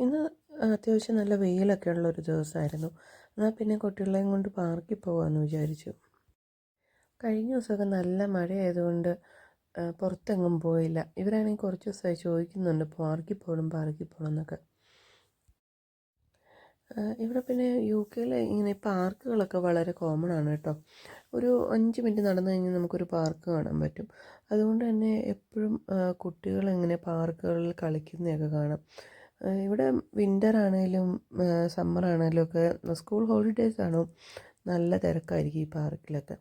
ഇന്ന് അത്യാവശ്യം നല്ല വെയിലൊക്കെ ഉള്ളൊരു ദിവസമായിരുന്നു. എന്നാൽ പിന്നെ കുട്ടികളെയും കൊണ്ട് പാർക്കിൽ പോകാമെന്ന് വിചാരിച്ചു. കഴിഞ്ഞ ദിവസമൊക്കെ നല്ല മഴയായതുകൊണ്ട് പുറത്തെങ്ങും പോയില്ല. ഇവരാണെങ്കിൽ കുറച്ച് ദിവസമായി ചോദിക്കുന്നുണ്ട് പാർക്കിൽ പോകണം എന്നൊക്കെ. ഇവിടെ പിന്നെ UK ഇങ്ങനെ പാർക്കുകളൊക്കെ വളരെ കോമൺ ആണ് കേട്ടോ. ഒരു 5 മിനിറ്റ് നടന്നു കഴിഞ്ഞാൽ നമുക്കൊരു പാർക്ക് കാണാൻ പറ്റും. അതുകൊണ്ട് തന്നെ എപ്പോഴും കുട്ടികളിങ്ങനെ പാർക്കുകളിൽ കളിക്കുന്നതൊക്കെ കാണാം. ഇവിടെ വിൻ്റർ ആണെങ്കിലും സമ്മർ ആണെങ്കിലും ഒക്കെ സ്കൂൾ ഹോളിഡേയ്സ് ആണോ നല്ല തിരക്കായിരിക്കും ഈ പാർക്കിലൊക്കെ.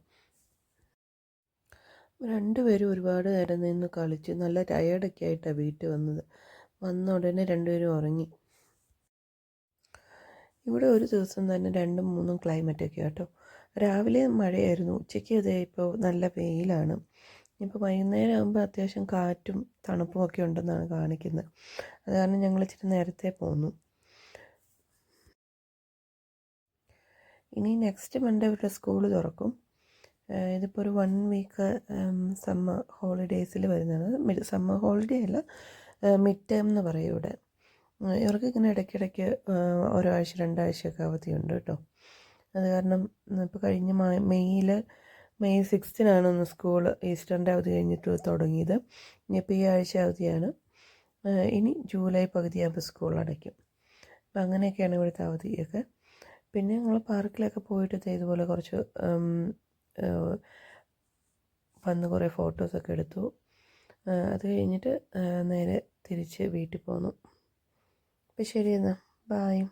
രണ്ടുപേരും ഒരുപാട് നേരം നിന്ന് കളിച്ച് നല്ല ടയേർഡൊക്കെ ആയിട്ടാണ് വീട്ടിൽ വന്നത്. വന്ന ഉടനെ രണ്ടുപേരും ഉറങ്ങി. ഇവിടെ ഒരു ദിവസം തന്നെ 2ഉം 3ഉം ക്ലൈമറ്റൊക്കെ കേട്ടോ. രാവിലെ മഴയായിരുന്നു, ഉച്ചയ്ക്ക് അതേ ഇപ്പോൾ നല്ല വെയിലാണ്. ഇപ്പോൾ വൈകുന്നേരം ആകുമ്പോൾ അത്യാവശ്യം കാറ്റും തണുപ്പും ഒക്കെ ഉണ്ടെന്നാണ് കാണിക്കുന്നത്. അത് കാരണം ഞങ്ങൾ ഇച്ചിരി നേരത്തെ പോന്നു. ഇനി നെക്സ്റ്റ് മൺഡേ ഇവിടെ സ്കൂൾ തുറക്കും. ഇതിപ്പോൾ ഒരു 1 വീക്ക് സമ്മർ ഹോളിഡേയ്സിൽ വരുന്നതാണ്. സമ്മർ ഹോളിഡേ അല്ല, മിഡ് ടേം എന്ന് പറയും ഇവിടെ. ഇവർക്ക് ഇങ്ങനെ ഇടയ്ക്കിടയ്ക്ക് ഒരാഴ്ച 2 ആഴ്ചയൊക്കെ അവധിയുണ്ട് കേട്ടോ. അത് കാരണം ഇപ്പോൾ കഴിഞ്ഞ മെയ് 6-നാണ് ഒന്ന് സ്കൂൾ ഈസ്റ്ററിൻ്റെ അവധി കഴിഞ്ഞിട്ട് തുടങ്ങിയത്. ഇനിയിപ്പോൾ ഈ ആഴ്ച അവധിയാണ്. ഇനി ജൂലൈ പകുതിയാകുമ്പോൾ സ്കൂൾ അടയ്ക്കും. അപ്പം അങ്ങനെയൊക്കെയാണ് ഇവിടുത്തെ അവധിയൊക്കെ. പിന്നെ ഞങ്ങൾ പാർക്കിലൊക്കെ പോയിട്ട് ഇതുപോലെ കുറച്ച് വന്ന് കുറേ ഫോട്ടോസൊക്കെ എടുത്തു. അത് കഴിഞ്ഞിട്ട് നേരെ തിരിച്ച് വീട്ടിൽ പോന്നു. അപ്പോൾ ശരി എന്നാൽ, ബായ്.